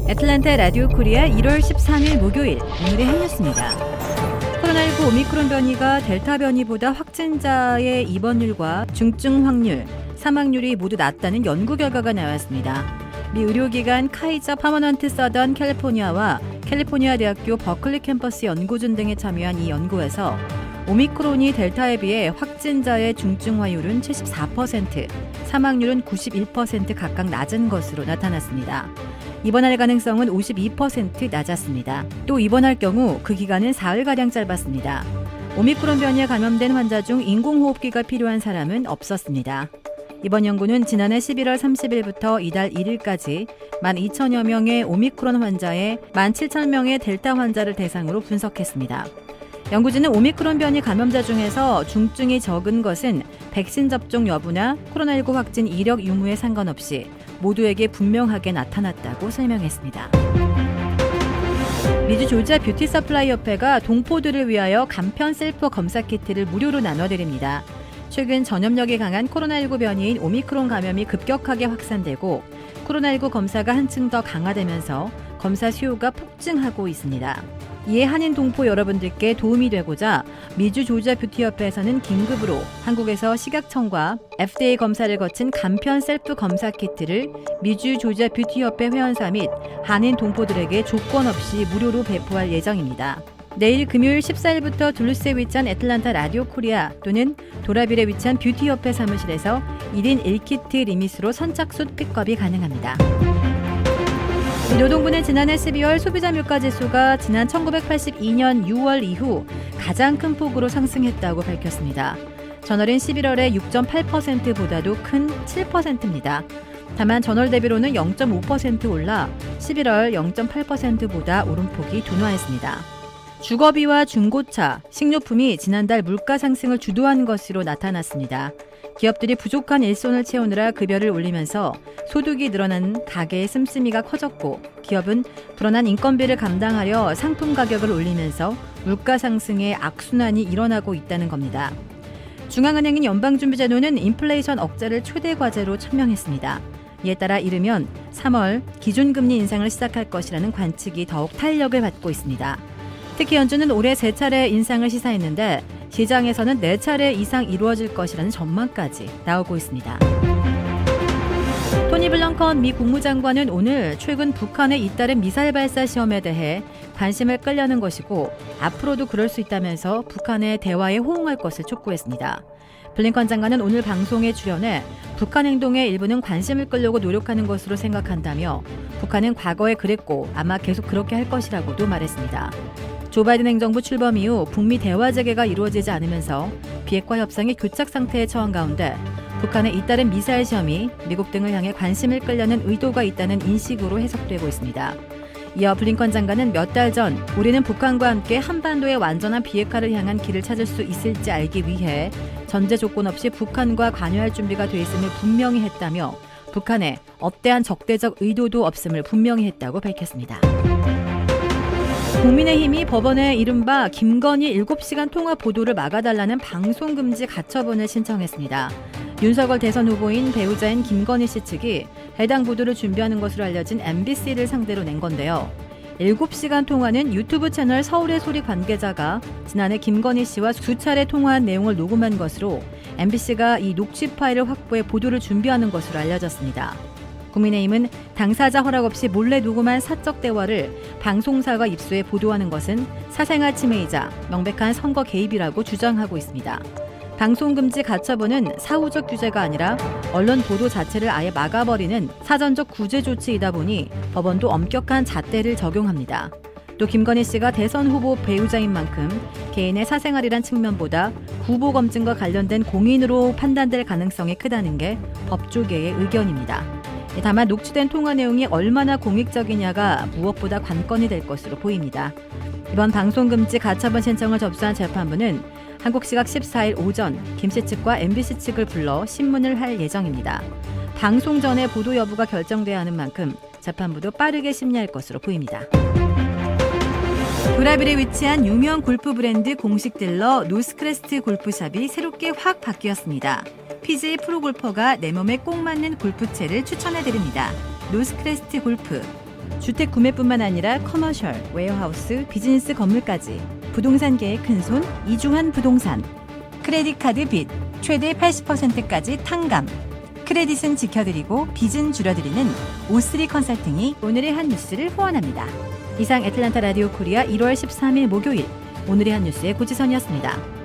애틀랜타 라디오 코리아 1월 13일 목요일 오늘의 핵뉴스입니다. 코로나19 오미크론 변이가 델타 변이보다 확진자의 입원율과 중증 확률, 사망률이 모두 낮다는 연구 결과가 나왔습니다. 미 의료기관 카이저 퍼머넌트 서던 캘리포니아와 캘리포니아 대학교 버클리 캠퍼스 연구진 등이 참여한 이 연구에서 오미크론이 델타에 비해 확진자의 중증 화율은 74%, 사망률은 91% 각각 낮은 것으로 나타났습니다. 입원할 가능성은 52% 낮았습니다. 또 입원할 경우 그 기간은 사흘가량 짧았습니다. 오미크론 변이에 감염된 환자 중 인공호흡기가 필요한 사람은 없었습니다. 이번 연구는 지난해 11월 30일부터 이달 1일까지 12,000여 명의 오미크론 환자에 17,000명의 델타 환자를 대상으로 분석했습니다. 연구진은 오미크론 변이 감염자 중에서 중증이 적은 것은 백신 접종 여부나 코로나19 확진 이력 유무에 상관없이 모두에게 분명하게 나타났다고 설명했습니다. 미주 조지아 뷰티 서플라이 협회가 동포들을 위하여 간편 셀프 검사 키트를 무료로 나눠드립니다. 최근 전염력이 강한 코로나19 변이인 오미크론 감염이 급격하게 확산되고 코로나19 검사가 한층 더 강화되면서 검사 수요가 폭증하고 있습니다. 이에 한인 동포 여러분들께 도움이 되고자 미주 조지아 뷰티협회에서는 긴급으로 한국에서 식약청과 FDA 검사를 거친 간편 셀프 검사 키트를 미주 조지아 뷰티협회 회원사 및 한인 동포들에게 조건 없이 무료로 배포할 예정입니다. 내일 금요일 14일부터 둘루스에 위치한 애틀랜타 라디오 코리아 또는 도라빌에 위치한 뷰티협회 사무실에서 1인 1키트 리밋으로 선착순 픽업이 가능합니다. 노동부는 지난해 12월 소비자 물가지수가 지난 1982년 6월 이후 가장 큰 폭으로 상승했다고 밝혔습니다. 전월인 11월에 6.8%보다도 큰 7%입니다. 다만 전월 대비로는 0.5% 올라 11월 0.8%보다 오름폭이 둔화했습니다. 주거비와 중고차, 식료품이 지난달 물가 상승을 주도한 것으로 나타났습니다. 기업들이 부족한 일손을 채우느라 급여를 올리면서 소득이 늘어난 가계의 씀씀이가 커졌고 기업은 불어난 인건비를 감당하려 상품 가격을 올리면서 물가 상승의 악순환이 일어나고 있다는 겁니다. 중앙은행인 연방준비제도는 인플레이션 억제를 최대 과제로 천명했습니다. 이에 따라 이르면 3월 기준금리 인상을 시작할 것이라는 관측이 더욱 탄력을 받고 있습니다. 특히 연준은 올해 3차례 인상을 시사했는데 시장에서는 4차례 이상 이루어질 것이라는 전망까지 나오고 있습니다. 토니 블링컨 미 국무장관은 오늘 최근 북한의 잇따른 미사일 발사 시험에 대해 관심을 끌려는 것이고 앞으로도 그럴 수 있다면서 북한의 대화에 호응할 것을 촉구했습니다. 블링컨 장관은 오늘 방송에 출연해 북한 행동의 일부는 관심을 끌려고 노력하는 것으로 생각한다며 북한은 과거에 그랬고 아마 계속 그렇게 할 것이라고도 말했습니다. 조 바이든 행정부 출범 이후 북미 대화 재개가 이루어지지 않으면서 비핵화 협상이 교착 상태에 처한 가운데 북한의 잇따른 미사일 시험이 미국 등을 향해 관심을 끌려는 의도가 있다는 인식으로 해석되고 있습니다. 이어 블링컨 장관은 몇 달 전 우리는 북한과 함께 한반도의 완전한 비핵화를 향한 길을 찾을 수 있을지 알기 위해 전제 조건 없이 북한과 관여할 준비가 돼 있음을 분명히 했다며 북한에 업대한 적대적 의도도 없음을 분명히 했다고 밝혔습니다. 국민의힘이 법원에 이른바 김건희 7시간 통화 보도를 막아달라는 방송금지 가처분을 신청했습니다. 윤석열 대선 후보인 배우자인 김건희 씨 측이 해당 보도를 준비하는 것으로 알려진 MBC를 상대로 낸 건데요. 7시간 통화는 유튜브 채널 서울의 소리 관계자가 지난해 김건희 씨와 수차례 통화한 내용을 녹음한 것으로 MBC가 이 녹취 파일을 확보해 보도를 준비하는 것으로 알려졌습니다. 국민의힘은 당사자 허락 없이 몰래 녹음한 사적 대화를 방송사가 입수해 보도하는 것은 사생활 침해이자 명백한 선거 개입이라고 주장하고 있습니다. 방송금지 가처분은 사후적 규제가 아니라 언론 보도 자체를 아예 막아버리는 사전적 구제 조치이다 보니 법원도 엄격한 잣대를 적용합니다. 또 김건희 씨가 대선 후보 배우자인 만큼 개인의 사생활이란 측면보다 후보 검증과 관련된 공인으로 판단될 가능성이 크다는 게 법조계의 의견입니다. 다만 녹취된 통화 내용이 얼마나 공익적이냐가 무엇보다 관건이 될 것으로 보입니다. 이번 방송금지 가처분 신청을 접수한 재판부는 한국 시각 14일 오전 김씨 측과 MBC 측을 불러 신문을 할 예정입니다. 방송 전에 보도 여부가 결정돼야 하는 만큼 재판부도 빠르게 심리할 것으로 보입니다. 도라빌에 위치한 유명 골프 브랜드 공식 딜러 노스크레스트 골프샵이 새롭게 확 바뀌었습니다. PGA 프로골퍼가 내 몸에 꼭 맞는 골프채를 추천해드립니다. 노스크레스트 골프. 주택 구매뿐만 아니라 커머셜, 웨어하우스, 비즈니스 건물까지 부동산계의 큰손 이중한 부동산. 크레딧 카드 빚 최대 80%까지 탕감. 크레딧은 지켜드리고 빚은 줄여드리는 O3 컨설팅이 오늘의 한 뉴스를 후원합니다. 이상 애틀란타 라디오 코리아 1월 13일 목요일 오늘의 한 뉴스의 고지선이었습니다.